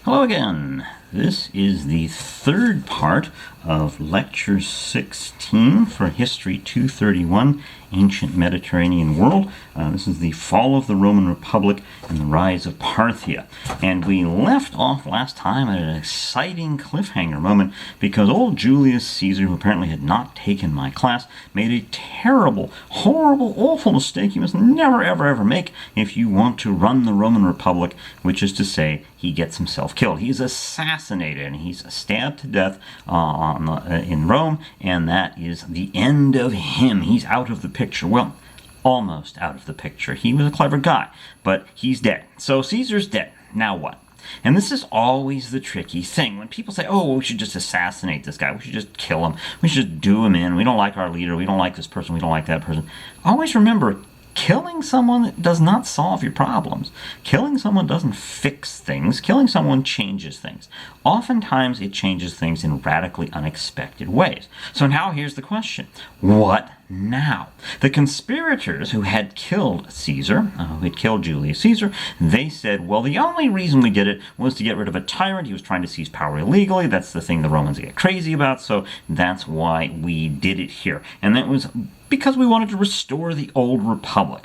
Hello again. This is the third part of Lecture 16 for History 231, Ancient Mediterranean World. This is the fall of the Roman Republic and the rise of Parthia. And we left off last time at an exciting cliffhanger moment because old Julius Caesar, who apparently had not taken my class, made a terrible, horrible, awful mistake you must never, ever, ever make if you want to run the Roman Republic, which is to say, he gets himself killed. He's assassinated and he's stabbed to death in Rome, and that is the end of him. He's out of the picture. Well, almost out of the picture. He was a clever guy, but he's dead. So Caesar's dead. Now what? And this is always the tricky thing. When people say, oh, we should just assassinate this guy, we should just kill him, we should just do him in, we don't like our leader, we don't like this person, we don't like that person. Always remember, killing someone does not solve your problems. Killing someone doesn't fix things. Killing someone changes things. Oftentimes, it changes things in radically unexpected ways. So now here's the question. What now? The conspirators who had killed Caesar, who had killed Julius Caesar, they said, well, the only reason we did it was to get rid of a tyrant. He was trying to seize power illegally. That's the thing the Romans get crazy about, so that's why we did it here. And that was because we wanted to restore the old republic.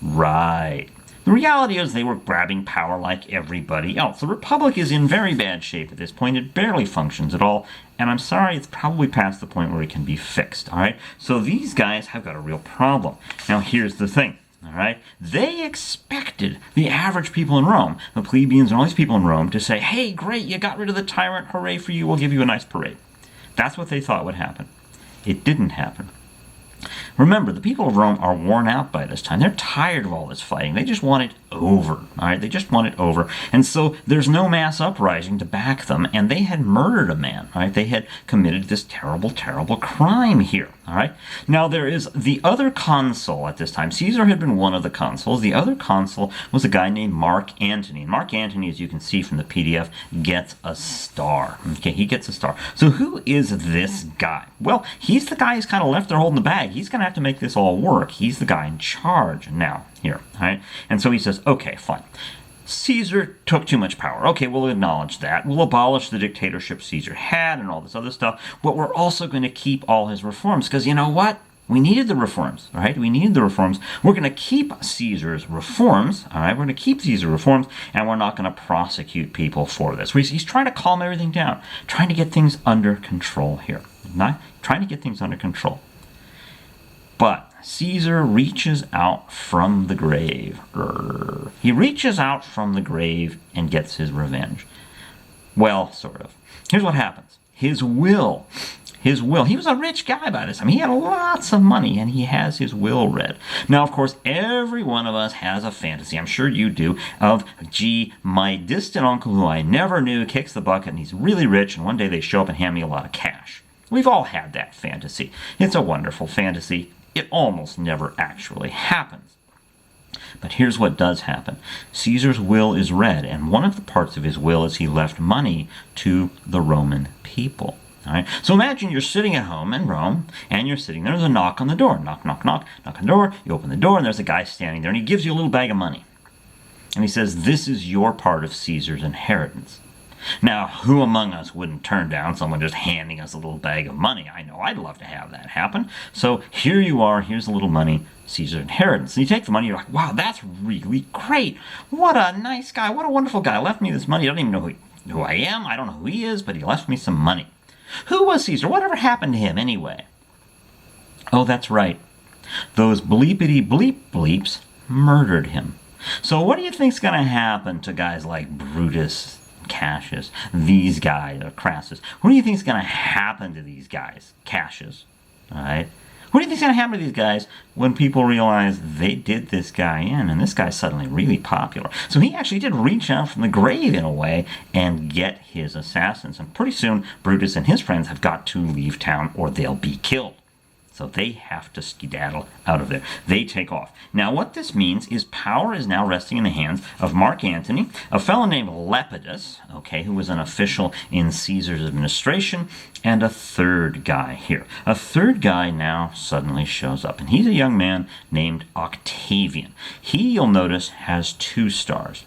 Right. The reality is they were grabbing power like everybody else. The republic is in very bad shape at this point. It barely functions at all. And I'm sorry, it's probably past the point where it can be fixed. All right. So these guys have got a real problem. Now here's the thing. All right. They expected the average people in Rome, the plebeians and all these people in Rome, to say, hey, great, you got rid of the tyrant. Hooray for you. We'll give you a nice parade. That's what they thought would happen. It didn't happen. Remember, the people of Rome are worn out by this time. They're tired of all this fighting. They just want it over. All right, they just want it over. And so there's no mass uprising to back them, and they had murdered a man. All right, they had committed this terrible, terrible crime here. All right. Now there is the other consul at this time. Caesar had been one of the consuls. The other consul was a guy named Mark Antony. Mark Antony, as you can see from the PDF, gets a star. Okay, he gets a star. So who is this guy? Well, he's the guy who's kind of left there holding the bag. He's going to have to make this all work. He's the guy in charge now here. All right. And so he says, okay, fine. Caesar took too much power. Okay, we'll acknowledge that. We'll abolish the dictatorship Caesar had and all this other stuff, but we're also going to keep all his reforms because you know what? We needed the reforms, right? We needed the reforms. We're going to keep Caesar's reforms, all right? We're going to keep Caesar's reforms, and we're not going to prosecute people for this. He's trying to calm everything down, trying to get things under control here. Not trying to get things under control. But Caesar reaches out from the grave. He reaches out from the grave and gets his revenge. Well, sort of. Here's what happens. His will. He was a rich guy by this time. He had lots of money, and he has his will read. Now, of course, every one of us has a fantasy, I'm sure you do, of, gee, my distant uncle who I never knew kicks the bucket, and he's really rich, and one day they show up and hand me a lot of cash. We've all had that fantasy. It's a wonderful fantasy. It almost never actually happens. But here's what does happen. Caesar's will is read, and one of the parts of his will is he left money to the Roman people. All right? So imagine you're sitting at home in Rome, and you're sitting there. There's a knock on the door. Knock, knock, knock. Knock on the door. You open the door, and there's a guy standing there, and he gives you a little bag of money. And he says, this is your part of Caesar's inheritance. Now, who among us wouldn't turn down someone just handing us a little bag of money? I know I'd love to have that happen. So here you are, here's a little money, Caesar's inheritance. And you take the money, you're like, wow, that's really great. What a nice guy, what a wonderful guy. Left me this money. I don't even know who I am. I don't know who he is, but he left me some money. Who was Caesar? Whatever happened to him anyway? Oh, that's right. Those bleepity bleep bleeps murdered him. So what do you think's going to happen to guys like Brutus, Cassius, these guys, or Crassus? What do you think is going to happen to these guys, Cassius? All right? What do you think is going to happen to these guys when people realize they did this guy in, and this guy's suddenly really popular? So he actually did reach out from the grave in a way and get his assassins. And pretty soon, Brutus and his friends have got to leave town or they'll be killed. So they have to skedaddle out of there. They take off. Now what this means is power is now resting in the hands of Mark Antony, a fellow named Lepidus, okay, who was an official in Caesar's administration, and a third guy here. A third guy now suddenly shows up, and he's a young man named Octavian. He, you'll notice, has 2 stars.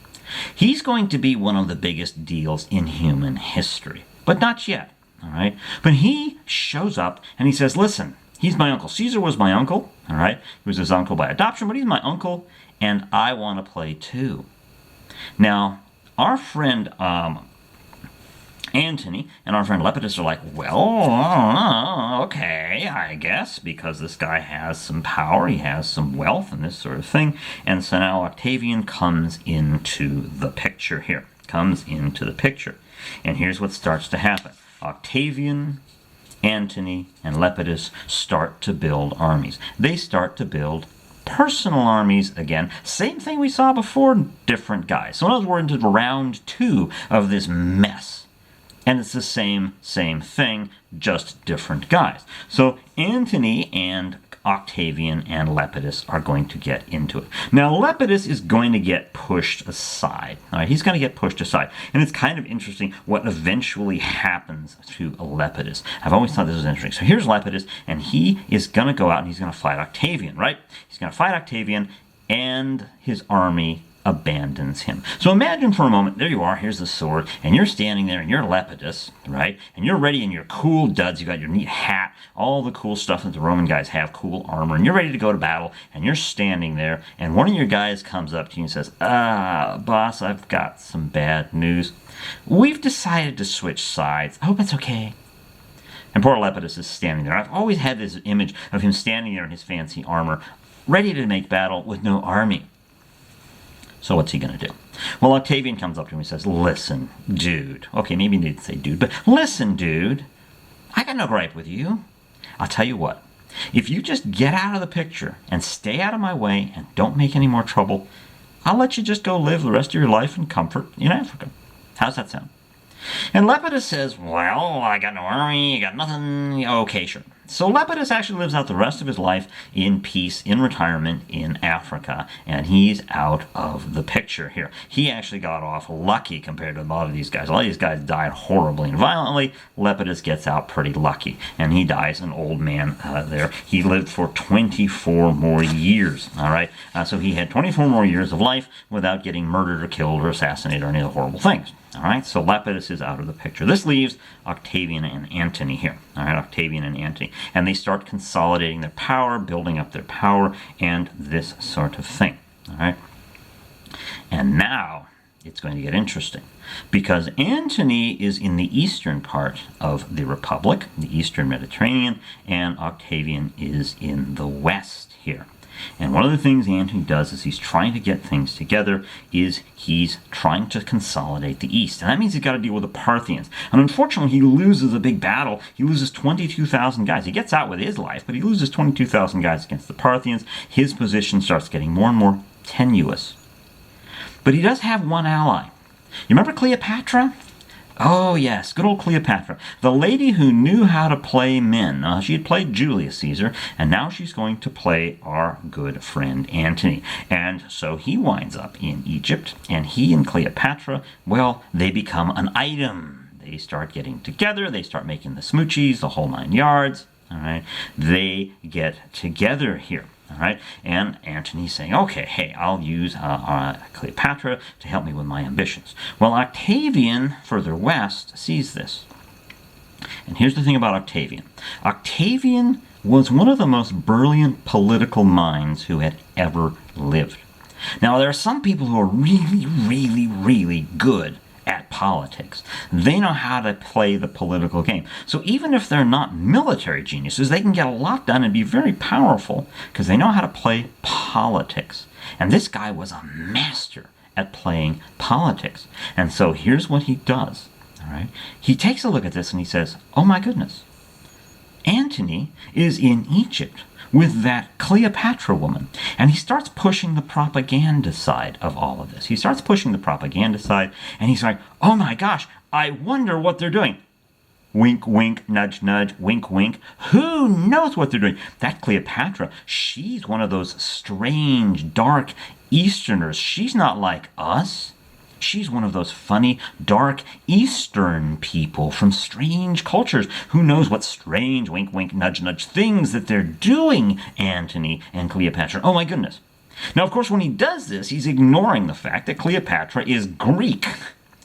He's going to be one of the biggest deals in human history, but not yet, all right? But he shows up and he says, listen, he's my uncle. Caesar was my uncle, all right? He was his uncle by adoption, but he's my uncle, and I want to play too. Now, our friend Antony and our friend Lepidus are like, well, okay, I guess, because this guy has some power, he has some wealth and this sort of thing. And so now Octavian comes into the picture here, And here's what starts to happen. Octavian, Antony, and Lepidus start to build armies. They start to build personal armies again. Same thing we saw before, different guys. So in other words, into round 2 of this mess. And it's the same thing, just different guys. So Antony and Octavian and Lepidus are going to get into it. Now Lepidus is going to get pushed aside. All right, he's going to get pushed aside. And it's kind of interesting what eventually happens to Lepidus. I've always thought this was interesting. So here's Lepidus, and he is going to go out and he's going to fight Octavian, right? He's going to fight Octavian, and his army abandons him. So imagine for a moment, there you are, here's the sword, and you're standing there, and you're Lepidus, right? And you're ready in your cool duds, you got your neat hat, all the cool stuff that the Roman guys have, cool armor, and you're ready to go to battle, and you're standing there, and one of your guys comes up to you and says, boss, I've got some bad news. We've decided to switch sides. I hope it's okay. And poor Lepidus is standing there. I've always had this image of him standing there in his fancy armor, ready to make battle with no army. So what's he going to do? Well, Octavian comes up to him and says, listen, dude. Okay, maybe he didn't say dude, but listen, dude. I got no gripe with you. I'll tell you what. If you just get out of the picture and stay out of my way and don't make any more trouble, I'll let you just go live the rest of your life in comfort in Africa. How's that sound? And Lepidus says, well, I got no army, I got nothing. Okay, sure. So Lepidus actually lives out the rest of his life in peace, in retirement, in Africa, and he's out of the picture here. He actually got off lucky compared to a lot of these guys. A lot of these guys died horribly and violently. Lepidus gets out pretty lucky, and he dies an old man there. He lived for 24 more years, all right? So he had 24 more years of life without getting murdered or killed or assassinated or any of the horrible things. All right, so Lepidus is out of the picture. This leaves Octavian and Antony here. All right, Octavian and Antony. And they start consolidating their power, building up their power, and this sort of thing. All right. And now it's going to get interesting, because Antony is in the eastern part of the Republic, the eastern Mediterranean, and Octavian is in the west here. And one of the things Antony does is he's trying to get things together, is he's trying to consolidate the east. And that means he's got to deal with the Parthians. And unfortunately, he loses a big battle. He loses 22,000 guys. He gets out with his life, but he loses 22,000 guys against the Parthians. His position starts getting more and more tenuous. But he does have one ally. You remember Cleopatra? Oh, yes, good old Cleopatra. The lady who knew how to play men. She had played Julius Caesar, and now she's going to play our good friend Antony. And so he winds up in Egypt, and he and Cleopatra, well, they become an item. They start getting together, they start making the smoochies, the whole 9 yards. All right, they get together here. All right, and Antony's saying, okay, hey, I'll use Cleopatra to help me with my ambitions. Well, Octavian, further west, sees this. And here's the thing about Octavian. Octavian was one of the most brilliant political minds who had ever lived. Now, there are some people who are really, really, really good at politics. They know how to play the political game. So even if they're not military geniuses, they can get a lot done and be very powerful because they know how to play politics. And this guy was a master at playing politics. And so here's what he does. All right? He takes a look at this and he says, oh my goodness, Antony is in Egypt with that Cleopatra woman. And he starts pushing the propaganda side of all of this. He starts pushing the propaganda side, and he's like, oh my gosh, I wonder what they're doing. Wink, wink, nudge, nudge, wink, wink. Who knows what they're doing? That Cleopatra, she's one of those strange, dark Easterners. She's not like us. She's one of those funny, dark Eastern people from strange cultures. Who knows what strange, wink, wink, nudge, nudge things that they're doing, Antony and Cleopatra. Oh my goodness. Now, of course, when he does this, he's ignoring the fact that Cleopatra is Greek.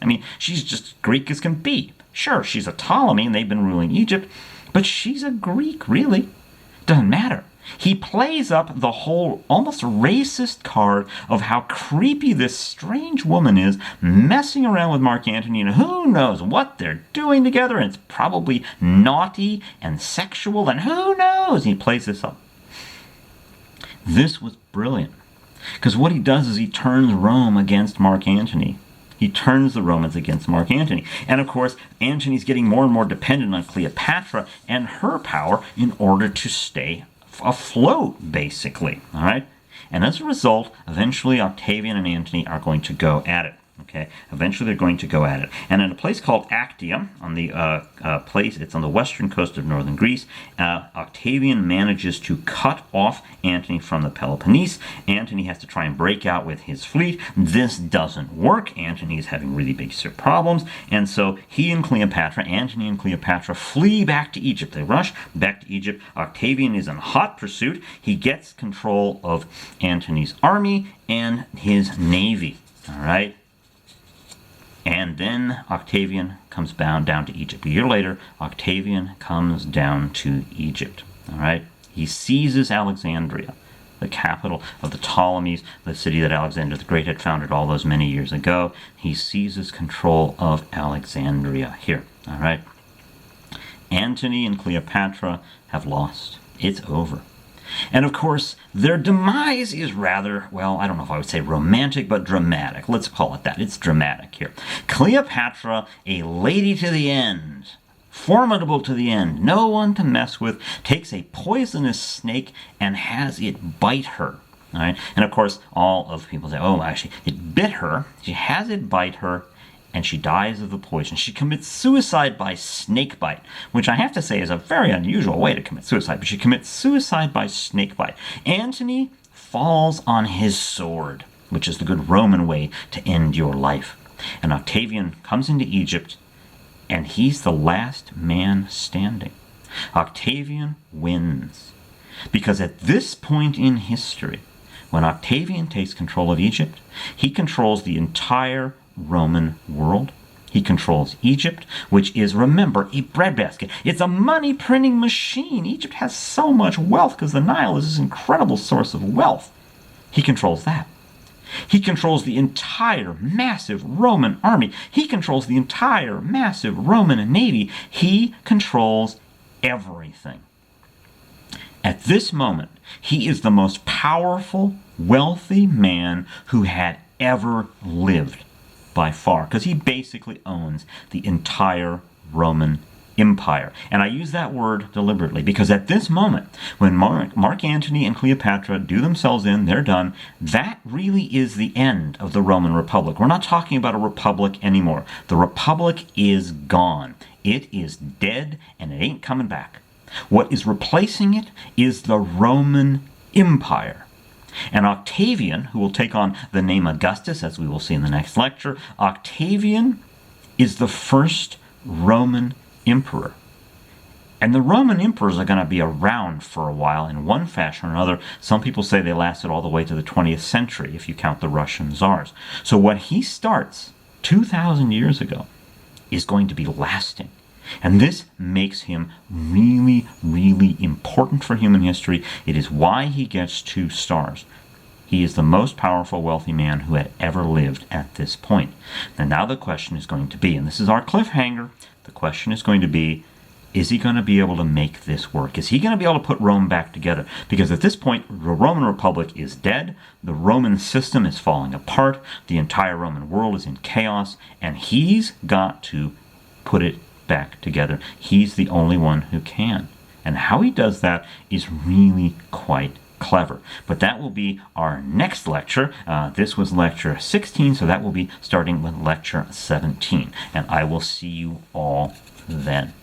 I mean, she's just Greek as can be. Sure, she's a Ptolemy and they've been ruling Egypt, but she's a Greek, really. Doesn't matter. He plays up the whole almost racist card of how creepy this strange woman is, messing around with Mark Antony, and who knows what they're doing together, and it's probably naughty and sexual, and who knows? He plays this up. This was brilliant, because what he does is he turns Rome against Mark Antony. He turns the Romans against Mark Antony. And of course, Antony's getting more and more dependent on Cleopatra and her power in order to stay afloat, basically. All right? And as a result, eventually Octavian and Antony are going to go at it. Okay, eventually they're going to go at it. And in a place called Actium, on the it's on the western coast of northern Greece, Octavian manages to cut off Antony from the Peloponnese. Antony has to try and break out with his fleet. This doesn't work. Antony is having really big problems, and so Antony and Cleopatra flee back to Egypt. They rush back to Egypt. Octavian is in hot pursuit. He gets control of Antony's army and his navy. All right. And then Octavian comes down to Egypt. A year later, Octavian comes down to Egypt. All right? He seizes Alexandria, the capital of the Ptolemies, the city that Alexander the Great had founded all those many years ago. He seizes control of Alexandria here. All right? Antony and Cleopatra have lost. It's over. And of course, their demise is rather, well, I don't know if I would say romantic, but dramatic. Let's call it that. It's dramatic here. Cleopatra, a lady to the end, formidable to the end, no one to mess with, takes a poisonous snake and has it bite her. All right? And of course, all of people say, oh, actually, it bit her. She has it bite her, and she dies of the poison. She commits suicide by snake bite, which I have to say is a very unusual way to commit suicide, but she commits suicide by snake bite. Antony falls on his sword, which is the good Roman way to end your life. And Octavian comes into Egypt, and he's the last man standing. Octavian wins, because at this point in history, when Octavian takes control of Egypt, he controls the entire Roman world. He controls Egypt, which is, remember, a breadbasket. It's a money printing machine. Egypt has so much wealth because the Nile is this incredible source of wealth. He controls that. He controls the entire massive Roman army. He controls the entire massive Roman navy. He controls everything. At this moment, he is the most powerful, wealthy man who had ever lived. By far, because he basically owns the entire Roman Empire. And I use that word deliberately because at this moment, when Mark Antony and Cleopatra do themselves in, they're done, that really is the end of the Roman Republic. We're not talking about a republic anymore. The republic is gone. It is dead, and it ain't coming back. What is replacing it is the Roman Empire. And Octavian, who will take on the name Augustus, as we will see in the next lecture, Octavian is the first Roman emperor. And the Roman emperors are going to be around for a while in one fashion or another. Some people say they lasted all the way to the 20th century, if you count the Russian czars. So what he starts 2,000 years ago is going to be lasting. And this makes him really, really important for human history. It is why he gets 2 stars. He is the most powerful, wealthy man who had ever lived at this point. And now the question is going to be, and this is our cliffhanger, the question is going to be, is he going to be able to make this work? Is he going to be able to put Rome back together? Because at this point, the Roman Republic is dead, the Roman system is falling apart, the entire Roman world is in chaos, and he's got to put it back together. He's the only one who can. And how he does that is really quite clever. But that will be our next lecture. This was lecture 16, so that will be starting with lecture 17. And I will see you all then.